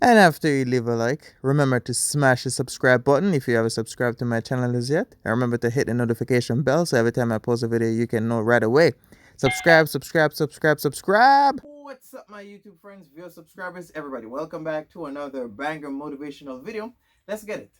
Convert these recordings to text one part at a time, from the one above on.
And after you leave a like, remember to smash the subscribe button if you haven't subscribed to my channel as yet. And remember to hit the notification bell so every time I post a video, you can know right away. Subscribe, subscribe, subscribe, subscribe. What's up, my YouTube friends, viewers, subscribers, everybody? Welcome back to another banger motivational video. Let's get it.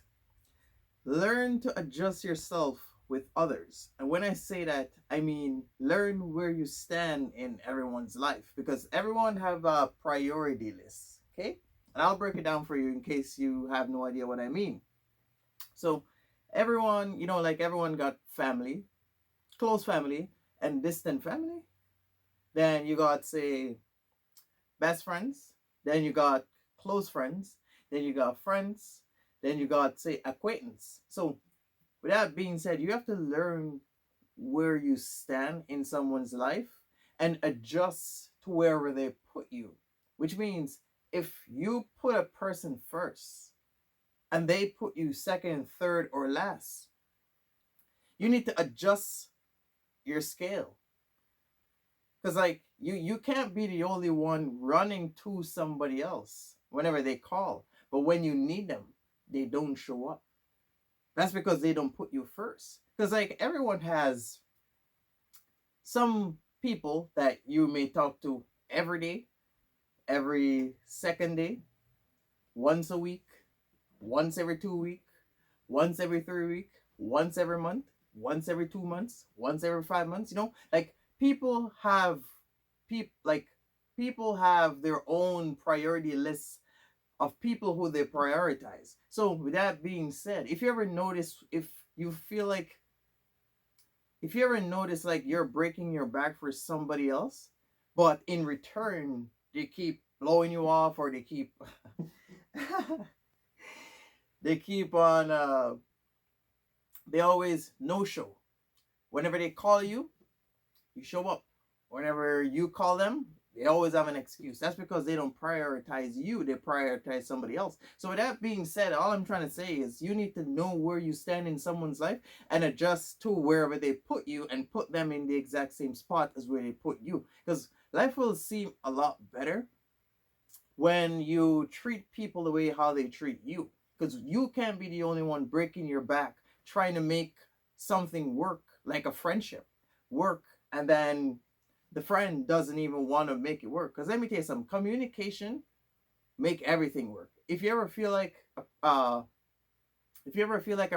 Learn to adjust yourself with others. And when I say that, I mean learn where you stand in everyone's life, because everyone have a priority list, okay? And I'll break it down for you in case you have no idea what I mean. So everyone, like everyone got family, close family, and distant family. Then you got, say, best friends. Then you got close friends. Then you got friends. Then you got, say, acquaintance. So with that being said, you have to learn where you stand in someone's life and adjust to wherever they put you. Which means if you put a person first and they put you second, third, or last, you need to adjust your scale. Because like you can't be the only one running to somebody else whenever they call. But when you need them, they don't show up. That's because they don't put you first. Because like everyone has some people that you may talk to every day, every second day, once a week, once every 2 week, once every 3 week, once every month, once every 2 months, once every 5 months. Like people have their own priority lists of people who they prioritize. So with that being said, if you ever notice, if you ever notice like you're breaking your back for somebody else, but in return they keep blowing you off, or they keep they keep on they always no show. Whenever they call you, you show up. Whenever you call them, they always have an excuse. That's because they don't prioritize you, they prioritize somebody else. So with that being said, all I'm trying to say is you need to know where you stand in someone's life and adjust to wherever they put you, and put them in the exact same spot as where they put you. Because life will seem a lot better when you treat people the way how they treat you. Because you can't be the only one breaking your back trying to make something work, like a friendship work, and then the friend doesn't even want to make it work. Because let me tell you something, communication make everything work. If you ever feel like a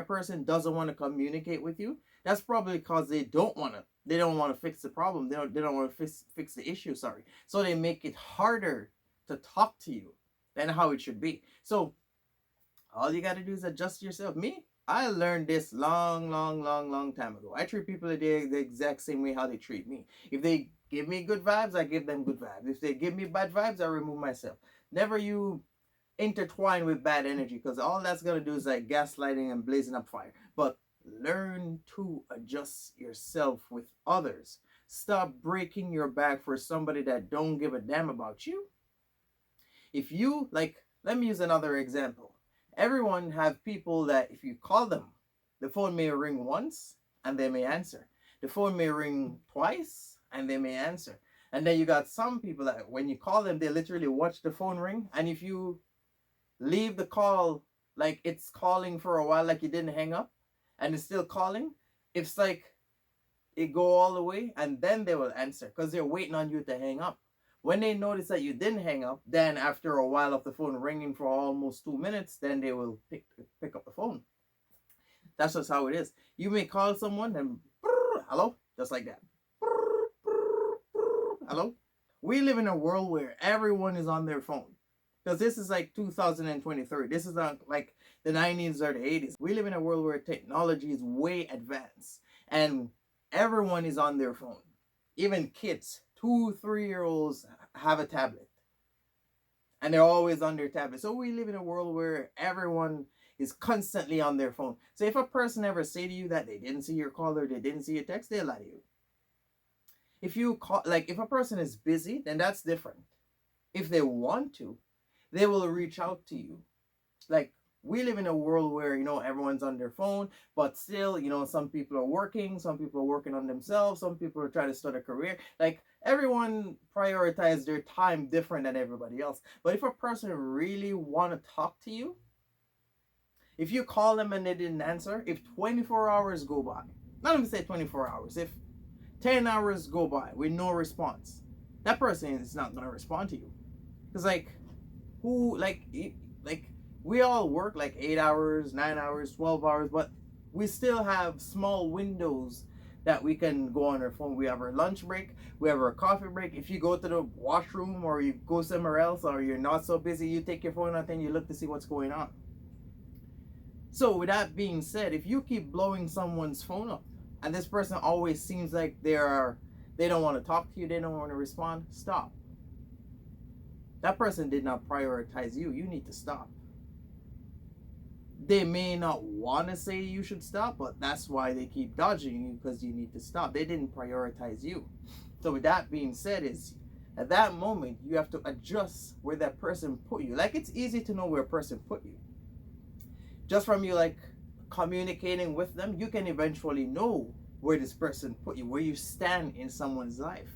person doesn't want to communicate with you, that's probably because they don't want to fix the problem. They don't want to fix the issue, sorry. So they make it harder to talk to you than how it should be. So all you got to do is adjust yourself. I learned this long, long, long, long time ago. I treat people the exact same way how they treat me. If they give me good vibes, I give them good vibes. If they give me bad vibes, I remove myself. Never you intertwine with bad energy, because all that's going to do is like gaslighting and blazing up fire. But learn to adjust yourself with others. Stop breaking your back for somebody that don't give a damn about you. If you like, let me use another example. Everyone have people that if you call them, the phone may ring once and they may answer. The phone may ring twice and they may answer. And then you got some people that when you call them, they literally watch the phone ring. And if you leave the call, like it's calling for a while, like you didn't hang up, and it's still calling, it's like it go all the way, and then they will answer because they're waiting on you to hang up. When they notice that you didn't hang up, then after a while of the phone ringing for almost 2 minutes, then they will pick up the phone. That's just how it is. You may call someone and hello, just like that. Hello. We live in a world where everyone is on their phone. Because this is like 2023. This is not like the 90s or the 80s. We live in a world where technology is way advanced. And everyone is on their phone. Even kids, 2, 3 year olds have a tablet. And they're always on their tablet. So we live in a world where everyone is constantly on their phone. So if a person ever say to you that they didn't see your call or they didn't see your text, they'll lie to you. If you call, like if a person is busy, then that's different. If they want to, they will reach out to you. Like we live in a world where, everyone's on their phone, but still, some people are working, some people are working on themselves, some people are trying to start a career. Like, everyone prioritizes their time different than everybody else. But if a person really want to talk to you, if you call them and they didn't answer, if 24 hours go by, not even say 24 hours, if 10 hours go by with no response, that person is not going to respond to you. Because, like, like, we all work like 8 hours, 9 hours, 12 hours, but we still have small windows that we can go on our phone. We have our lunch break, we have our coffee break. If you go to the washroom or you go somewhere else or you're not so busy, you take your phone out and you look to see what's going on. So with that being said, if you keep blowing someone's phone up and this person always seems like they don't want to talk to you, they don't want to respond, stop. That person did not prioritize you. You need to stop. They may not want to say you should stop, but that's why they keep dodging you, because you need to stop. They didn't prioritize you. So with that being said, is at that moment you have to adjust where that person put you. Like, it's easy to know where a person put you. Just from you like communicating with them, you can eventually know where this person put you, where you stand in someone's life.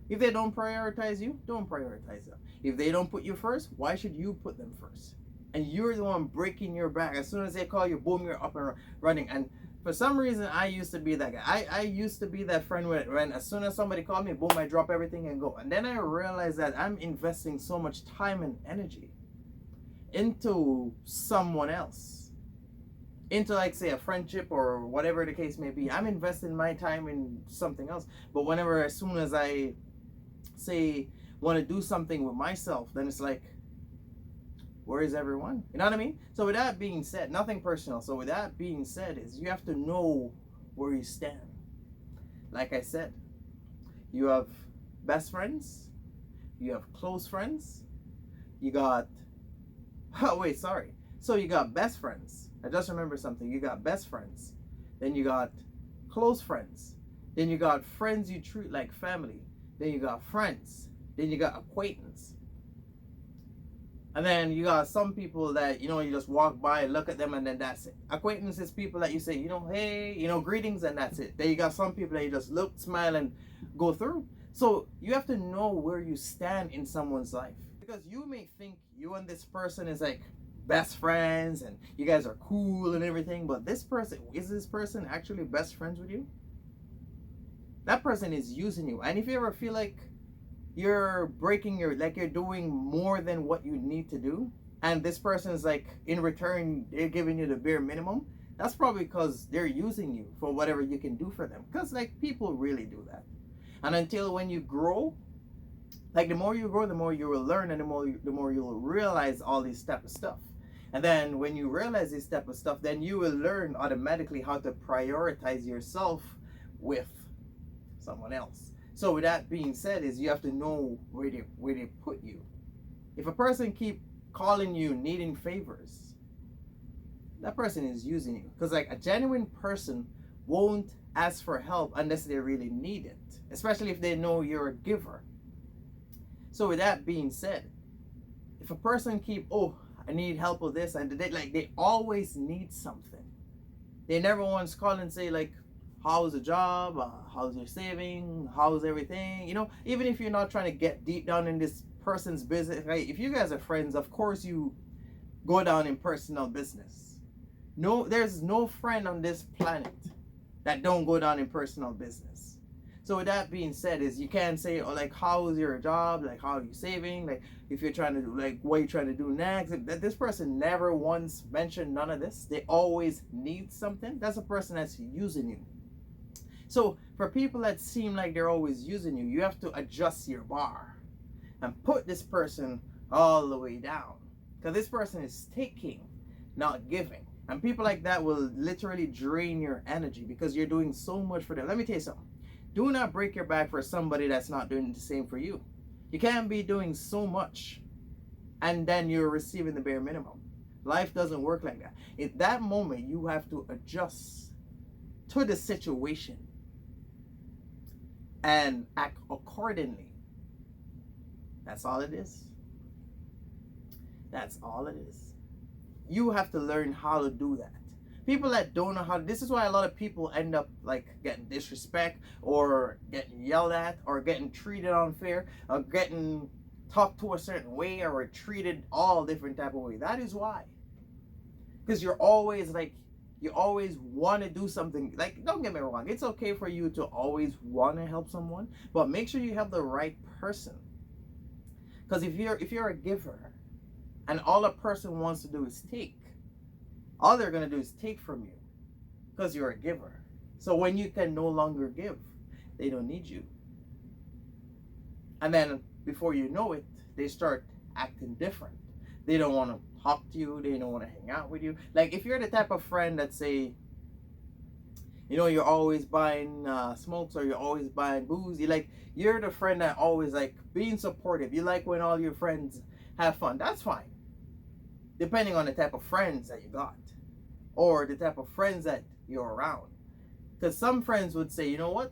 If they don't prioritize you, don't prioritize them. If they don't put you first, why should you put them first? And you're the one breaking your back. As soon as they call you, boom, you're up and running. And for some reason, I used to be that guy. I used to be that friend when as soon as somebody called me, boom, I drop everything and go. And then I realized that I'm investing so much time and energy into someone else, into, like, say, a friendship or whatever the case may be. I'm investing my time in something else. But whenever, as soon as I say want to do something with myself, then it's like, where is everyone? You know what I mean? So with that being said, nothing personal. So with that being said, is you have to know where you stand. Like I said, you have best friends, you have close friends, you got so you got best friends. I just remember something. You got best friends, then you got close friends, then you got friends you treat like family, then you got friends, then you got acquaintance, and then you got some people that you just walk by, look at them, and then that's it. Acquaintance is people that you say, hey, greetings, and that's it. Then you got some people that you just look, smile, and go through. So you have to know where you stand in someone's life, because you may think you and this person is like best friends and you guys are cool and everything, but this person actually best friends with you? That person is using you. And if you ever feel like you're you're doing more than what you need to do, and this person is like, in return, they're giving you the bare minimum, that's probably because they're using you for whatever you can do for them. Because, like, people really do that. And until when you grow, like, the more you grow, the more you will learn, and the more you will realize all these type of stuff. And then when you realize this type of stuff, then you will learn automatically how to prioritize yourself with someone else. So with that being said, is you have to know where they put you. If a person keep calling you needing favors, that person is using you. Because, like, a genuine person won't ask for help unless they really need it, especially if they know you're a giver. So with that being said, if a person keep, I need help with this, and they always need something. They never once call and say, like, how's the job? How's your saving? How's everything? Even if you're not trying to get deep down in this person's business, right? If you guys are friends, of course you go down in personal business. No, there's no friend on this planet that don't go down in personal business. So with that being said, is you can't say, like, how's your job? Like, how are you saving? Like, if you're trying to do, like, what you're trying to do next. This person never once mentioned none of this. They always need something. That's a person that's using you. So for people that seem like they're always using you, you have to adjust your bar and put this person all the way down. Because this person is taking, not giving. And people like that will literally drain your energy because you're doing so much for them. Let me tell you something. Do not break your back for somebody that's not doing the same for you. You can't be doing so much and then you're receiving the bare minimum. Life doesn't work like that. At that moment, you have to adjust to the situation and act accordingly. That's all it is. That's all it is. you have to learn how to do that. People that don't know how, this is why a lot of people end up like getting disrespect or getting yelled at or getting treated unfair or getting talked to a certain way or treated all different type of way. That is why. Because you're always like, you always want to do something. Like, don't get me wrong, it's okay for you to always want to help someone, but make sure you have the right person. Because if you're a giver and all a person wants to do is take, all they're going to do is take from you because you're a giver. So when you can no longer give, they don't need you. And then before you know it, they start acting different. They don't want to talk to you. They don't want to hang out with you. Like if you're the type of friend that say, you know, you're always buying smokes or you're always buying booze. You're the friend that always like being supportive. You like when all your friends have fun. That's fine. Depending on the type of friends that you got or the type of friends that you're around. Because some friends would say, you know what?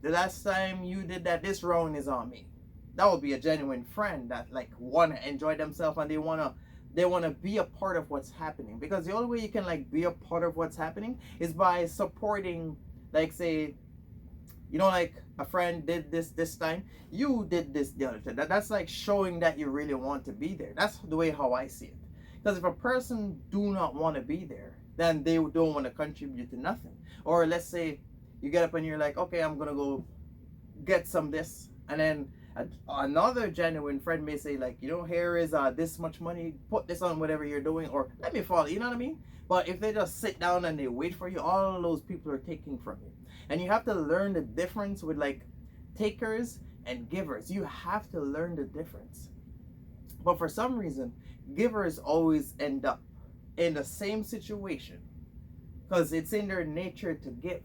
The last time you did that, this round is on me. That would be a genuine friend that like want to enjoy themselves and they want to be a part of what's happening. Because the only way you can like be a part of what's happening is by supporting, like say, you know, like a friend did this time, you did this the other time. That's like showing that you really want to be there. That's the way how I see it. Because if a person do not want to be there, then they don't want to contribute to nothing. Or let's say you get up and you're like, okay, I'm gonna go get some this, and then another genuine friend may say like, you know, here is this much money, put this on whatever you're doing, or let me follow, you know what I mean? But if they just sit down and they wait for you, all of those people are taking from you. And you have to learn the difference with like takers and givers. You have to learn the difference. But for some reason, givers always end up in the same situation because it's in their nature to give.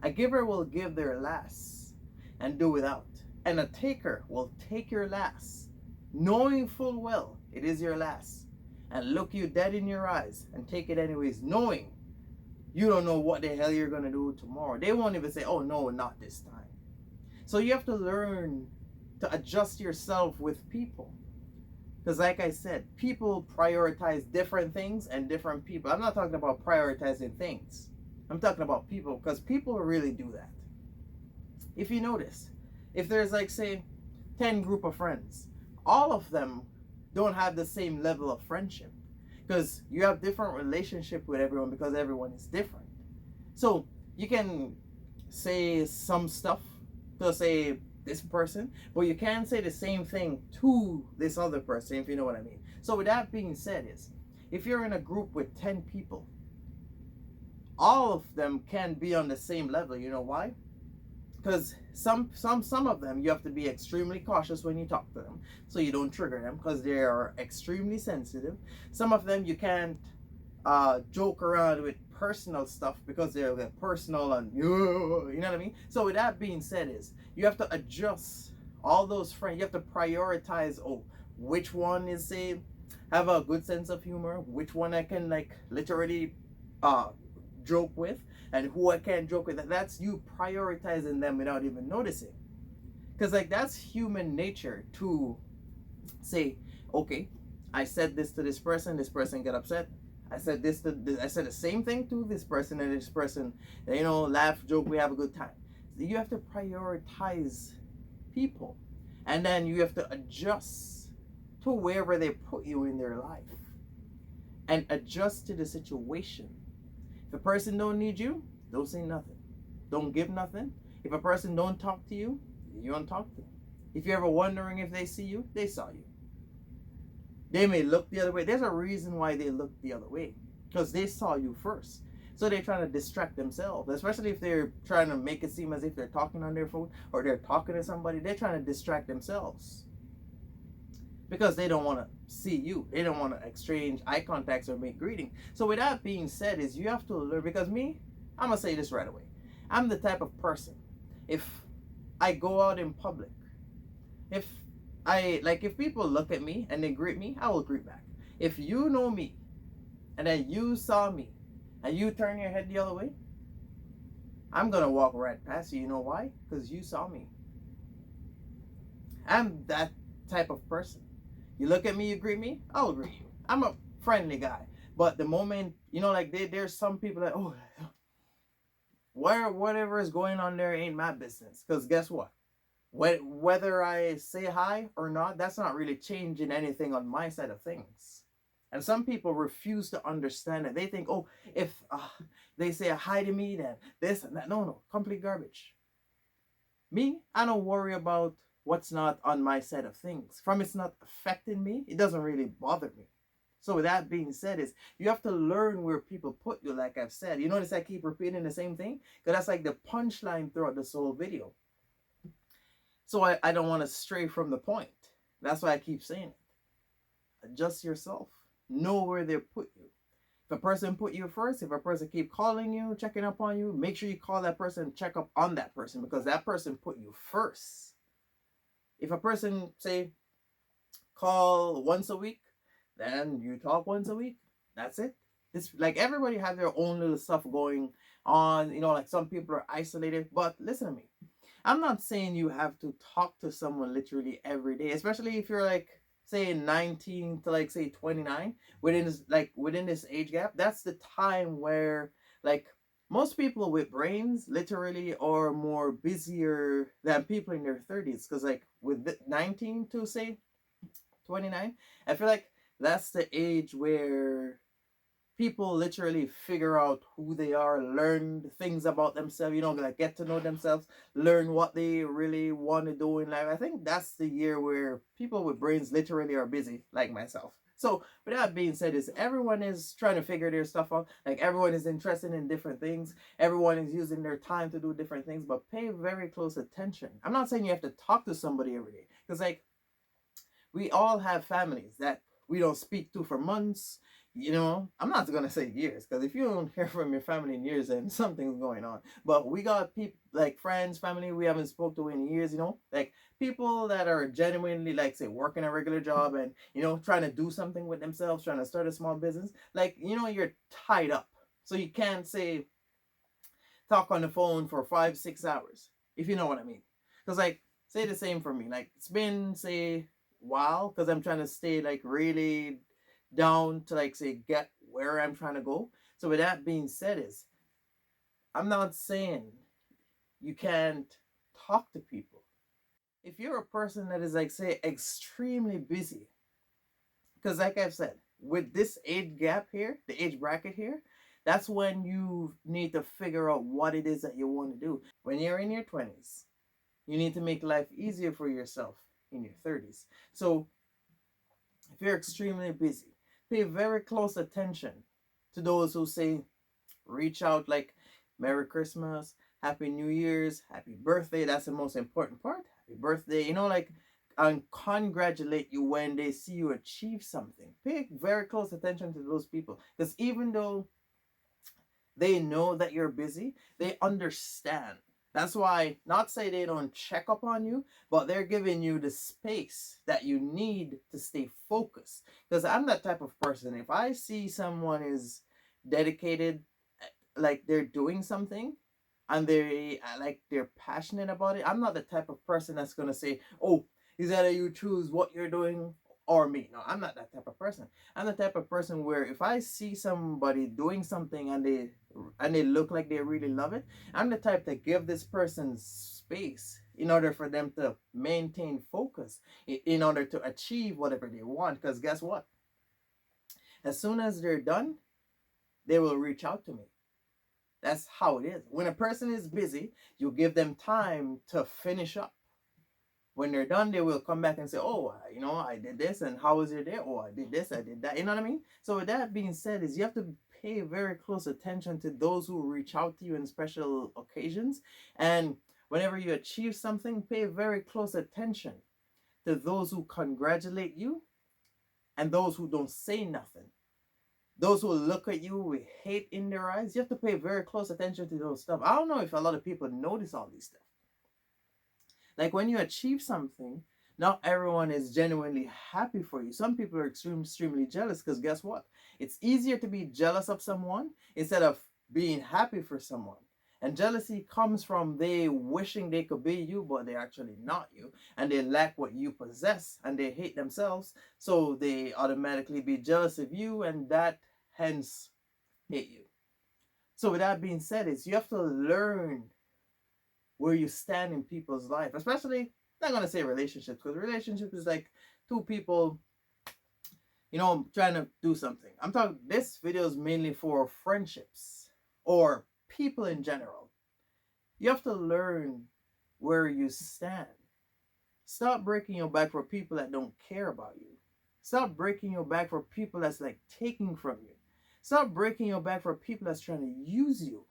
A giver will give their last and do without. And a taker will take your last, knowing full well it is your last, and look you dead in your eyes and take it anyways, knowing you don't know what the hell you're going to do tomorrow. They won't even say, oh no, not this time. So you have to learn to adjust yourself with people. Because like I said, people prioritize different things and different people. I'm not talking about prioritizing things. I'm talking about people, because people really do that. If you notice, if there's like say 10 group of friends, all of them don't have the same level of friendship. Because you have different relationship with everyone because everyone is different. So you can say some stuff to say this person, but you can't say the same thing to this other person, if you know what I mean. So with that being said, is if you're in a group with 10 people, all of them can be on the same level. You know why? Because some of them you have to be extremely cautious when you talk to them, so you don't trigger them because they are extremely sensitive. Some of them you can't joke around with personal stuff because they're personal and you know what I mean. So with that being said, is you have to adjust all those friends. You have to prioritize, which one is say have a good sense of humor, which one I can like literally joke with, and who I can't joke with. That's you prioritizing them without even noticing. Because like that's human nature to say, okay, I said this to this person get upset. I said I said the same thing to this person, and this person, you know, laugh, joke, we have a good time. So you have to prioritize people, and then you have to adjust to wherever they put you in their life, and adjust to the situation. If a person don't need you, don't say nothing. Don't give nothing. If a person don't talk to you, you don't talk to them. If you're ever wondering if they see you, they saw you. They may look the other way. There's a reason why they look the other way. Because they saw you first. So they're trying to distract themselves. Especially if they're trying to make it seem as if they're talking on their phone or they're talking to somebody. They're trying to distract themselves. Because they don't want to see you. They don't want to exchange eye contacts or make greeting. So with that being said, is you have to learn. Because me, I'm going to say this right away. I'm the type of person, if I go out in public, if people look at me and they greet me, I will greet back. If you know me and then you saw me and you turn your head the other way, I'm gonna walk right past you. You know why? Because you saw me. I'm that type of person. You look at me, you greet me, I'll greet you. I'm a friendly guy. But the moment, like there's some people that, oh, whatever is going on there ain't my business. Because guess what? Whether I say hi or not, that's not really changing anything on my side of things. And some people refuse to understand it. They think, oh, if they say hi to me, then this and that. No, no, complete garbage. Me, I don't worry about what's not on my side of things. From it's not affecting me, it doesn't really bother me. So with that being said, is you have to learn where people put you, like I've said. You notice I keep repeating the same thing? Because that's like the punchline throughout this whole video. So I don't want to stray from the point. That's why I keep saying it. Adjust yourself. Know where they put you. If a person put you first, if a person keep calling you, checking up on you, make sure you call that person, check up on that person, because that person put you first. If a person say call once a week, then you talk once a week. That's it. It's like everybody have their own little stuff going on. Like some people are isolated. But listen to me. I'm not saying you have to talk to someone literally every day, especially if you're like say 19 to like say 29 within this age gap. That's the time where like most people with brains literally are more busier than people in their 30s, because like with 19 to say 29, I feel like that's the age where people literally figure out who they are, learn things about themselves, like get to know themselves, learn what they really want to do in life. I think that's the year where people with brains literally are busy, like myself. So, with that being said, is everyone is trying to figure their stuff out. Like everyone is interested in different things. Everyone is using their time to do different things, but pay very close attention. I'm not saying you have to talk to somebody every day, because like we all have families that we don't speak to for months. I'm not gonna say years, because if you don't hear from your family in years, then something's going on. But we got people like friends, family we haven't spoke to in years. Like people that are genuinely like say working a regular job and trying to do something with themselves, trying to start a small business. Like you're tied up, so you can't say talk on the phone for 5-6 hours, if you know what I mean. Because like say the same for me. Like it's been say while, because I'm trying to stay like really down to like say get where I'm trying to go. So with that being said, is I'm not saying you can't talk to people. If you're a person that is like say extremely busy, because like I've said, with this age gap here, the age bracket here, that's when you need to figure out what it is that you want to do. When you're in your 20s, you need to make life easier for yourself in your 30s. So if you're extremely busy, pay very close attention to those who say, reach out like Merry Christmas, Happy New Year's, Happy Birthday. That's the most important part. Happy birthday, like, and congratulate you when they see you achieve something. Pay very close attention to those people, because even though they know that you're busy, they understand. That's why, not say they don't check up on you, but they're giving you the space that you need to stay focused. Because I'm that type of person. If I see someone is dedicated, like they're doing something, and they're passionate about it, I'm not the type of person that's gonna say, oh, is that you choose what you're doing or me. No, I'm not that type of person. I'm the type of person where if I see somebody doing something and they look like they really love it, I'm the type to give this person space in order for them to maintain focus, in order to achieve whatever they want. Because guess what? As soon as they're done, they will reach out to me. That's how it is. When a person is busy, you give them time to finish up. When they're done, they will come back and say, oh, I did this, and how was your day? Oh, I did this, I did that. You know what I mean? So with that being said, is you have to pay very close attention to those who reach out to you in special occasions. And whenever you achieve something, pay very close attention to those who congratulate you and those who don't say nothing. Those who look at you with hate in their eyes, you have to pay very close attention to those stuff. I don't know if a lot of people notice all these stuff. Like when you achieve something, not everyone is genuinely happy for you. Some people are extremely jealous, because guess what? It's easier to be jealous of someone instead of being happy for someone. And jealousy comes from they wishing they could be you, but they're actually not you. And they lack what you possess, and they hate themselves. So they automatically be jealous of you, and that hence hate you. So with that being said, is you have to learn where you stand in people's life, especially, I'm not gonna say relationships, because relationship is like two people, trying to do something. I'm talking, this video is mainly for friendships or people in general. You have to learn where you stand. Stop breaking your back for people that don't care about you. Stop breaking your back for people that's like taking from you. Stop breaking your back for people that's trying to use you.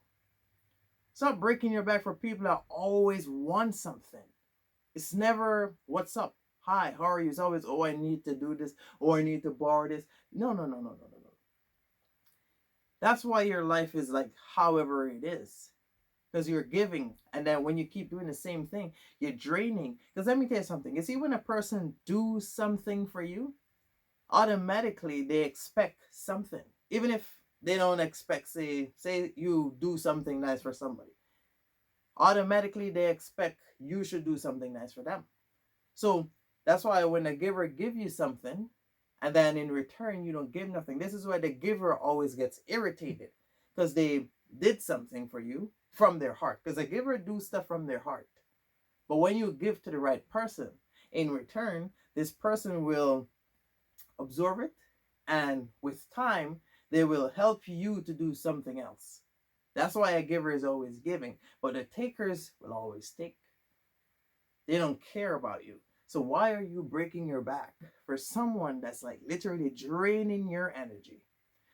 Stop breaking your back for people that always want something. It's never, what's up? Hi, how are you? It's always, oh, I need to do this, or I need to borrow this. No, no, no, no, no, no, no. That's why your life is like however it is. Because you're giving, and then when you keep doing the same thing, you're draining. Because let me tell you something. You see, when a person do something for you, automatically they expect something. Even if they don't expect, say you do something nice for somebody, automatically they expect you should do something nice for them. So that's why when a giver give you something, and then in return you don't give nothing, this is why the giver always gets irritated, because they did something for you from their heart. Because a giver do stuff from their heart. But when you give to the right person, in return, this person will absorb it, and with time, they will help you to do something else. That's why a giver is always giving, but the takers will always take. They don't care about you. So why are you breaking your back for someone that's like literally draining your energy?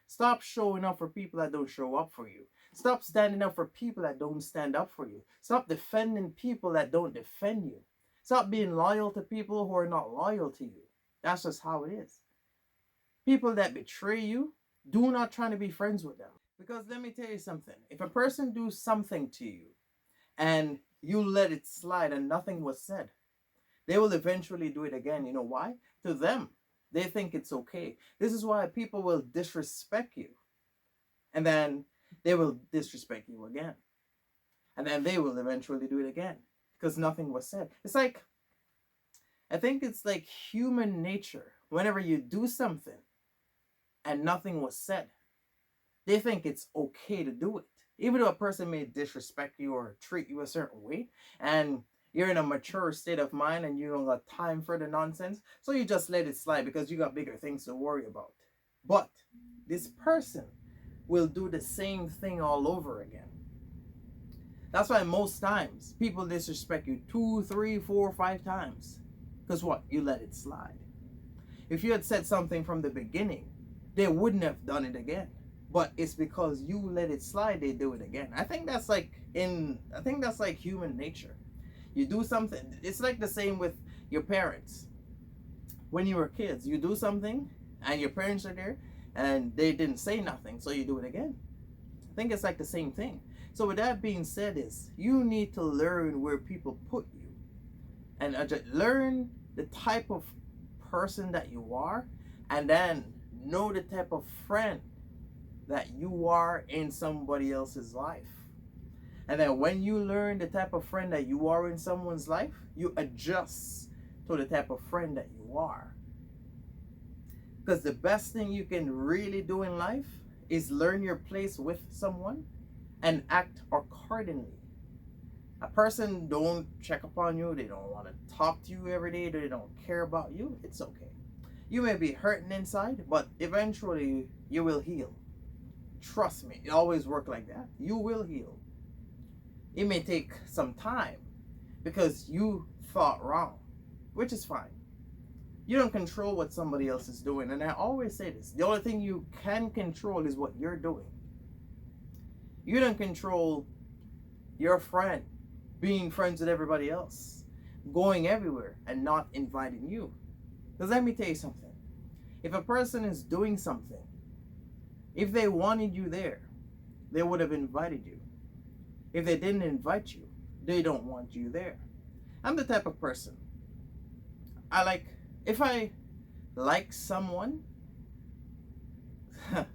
Stop showing up for people that don't show up for you. Stop standing up for people that don't stand up for you. Stop defending people that don't defend you. Stop being loyal to people who are not loyal to you. That's just how it is. People that betray you, do not try to be friends with them. Because let me tell you something. If a person do something to you and you let it slide and nothing was said, they will eventually do it again. You know why? To them, they think it's okay. This is why people will disrespect you. And then they will disrespect you again. And then they will eventually do it again. Because nothing was said. It's like, I think it's like human nature. Whenever you do something and nothing was said, they think it's okay to do it. Even though a person may disrespect you or treat you a certain way, and you're in a mature state of mind and you don't got time for the nonsense, so you just let it slide because you got bigger things to worry about. But this person will do the same thing all over again. That's why most times people disrespect you 2, 3, 4, 5 times. Because what? You let it slide. If you had said something from the beginning, they wouldn't have done it again. But it's because you let it slide, they do it again. I think that's like human nature. You do something, it's like the same with your parents. When you were kids, you do something and your parents are there and they didn't say nothing, so you do it again. I think it's like the same thing. So with that being said, is you need to learn where people put you, and learn the type of person that you are, and then know the type of friend that you are in somebody else's life. And then when you learn the type of friend that you are in someone's life, you adjust to the type of friend that you are. Because the best thing you can really do in life is learn your place with someone and act accordingly. A person don't check upon you, they don't want to talk to you every day, they don't care about you, it's okay. You may be hurting inside, but eventually you will heal. Trust me, it always works like that. You will heal. It may take some time because you thought wrong, which is fine. You don't control what somebody else is doing. And I always say this, the only thing you can control is what you're doing. You don't control your friend being friends with everybody else, going everywhere and not inviting you. Because let me tell you something. If a person is doing something, if they wanted you there, they would have invited you. If they didn't invite you, they don't want you there. I'm the type of person, if I like someone,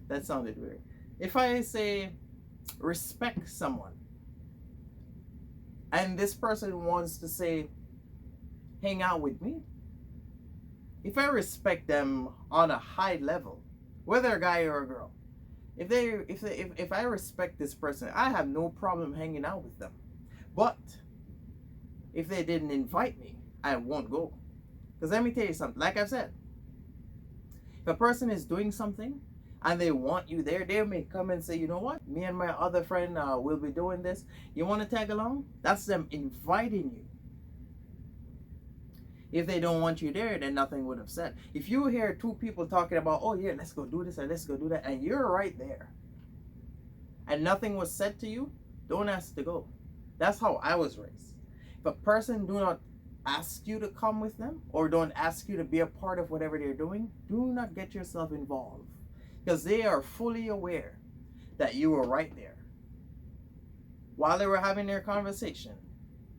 that sounded weird. If I say respect someone, and this person wants to say, hang out with me, if I respect them on a high level, whether a guy or a girl, If I respect this person, I have no problem hanging out with them. But if they didn't invite me, I won't go. Because let me tell you something. Like I've said, if a person is doing something and they want you there, they may come and say, you know what, me and my other friend will be doing this. You want to tag along? That's them inviting you. If they don't want you there, then nothing would have said. If you hear two people talking about, oh yeah, let's go do this and let's go do that, and you're right there, and nothing was said to you, don't ask to go. That's how I was raised. If a person do not ask you to come with them or don't ask you to be a part of whatever they're doing, do not get yourself involved, because they are fully aware that you were right there. While they were having their conversation,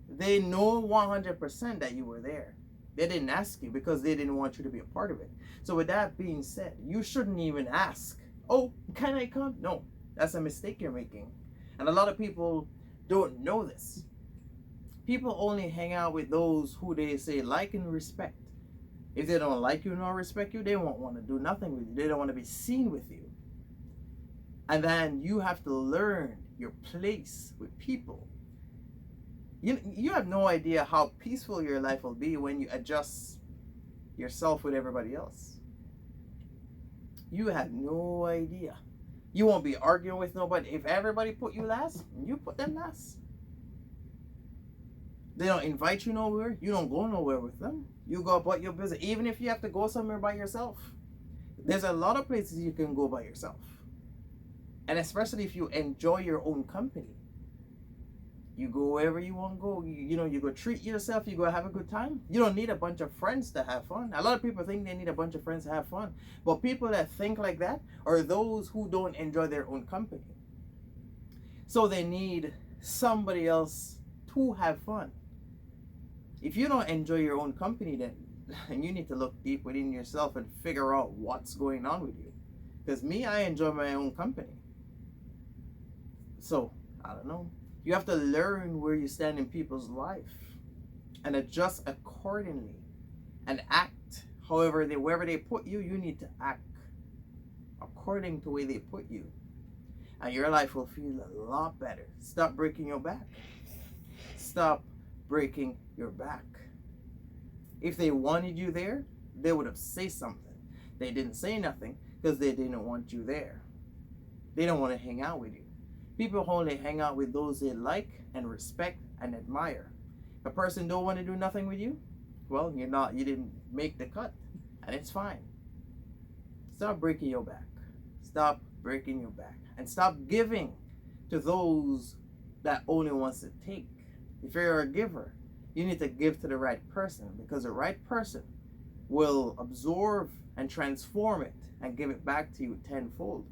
they know 100% that you were there. They didn't ask you because they didn't want you to be a part of it. So with that being said, you shouldn't even ask, oh, can I come? No, that's a mistake you're making. And a lot of people don't know this. People only hang out with those who they say like and respect. If they don't like you nor respect you, they won't want to do nothing with you. They don't want to be seen with you. And then you have to learn your place with people. You have no idea how peaceful your life will be when you adjust yourself with everybody else. You have no idea. You won't be arguing with nobody. If everybody put you last, you put them last. They don't invite you nowhere. You don't go nowhere with them. You go about your business. Even if you have to go somewhere by yourself. There's a lot of places you can go by yourself. And especially if you enjoy your own company. You go wherever you want to go. You go treat yourself. You go have a good time. You don't need a bunch of friends to have fun. A lot of people think they need a bunch of friends to have fun. But people that think like that are those who don't enjoy their own company. So they need somebody else to have fun. If you don't enjoy your own company, then you need to look deep within yourself and figure out what's going on with you. Because me, I enjoy my own company. So, I don't know. You have to learn where you stand in people's life and adjust accordingly and act wherever they put you, you need to act according to the way they put you. And your life will feel a lot better. Stop breaking your back. Stop breaking your back. If they wanted you there, they would have said something. They didn't say nothing because they didn't want you there. They don't want to hang out with you. People only hang out with those they like and respect and admire. If a person don't want to do nothing with you, well, you didn't make the cut, and it's fine. Stop breaking your back. Stop breaking your back. And stop giving to those that only wants to take. If you're a giver, you need to give to the right person, because the right person will absorb and transform it and give it back to you tenfold.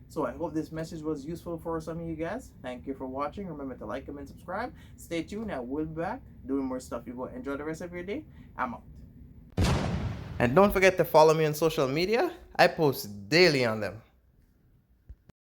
So I hope this message was useful for some of you guys. Thank you for watching. Remember to like, comment, subscribe. Stay tuned. I will be back doing more stuff. You go enjoy the rest of your day. I'm out. And don't forget to follow me on social media. I post daily on them.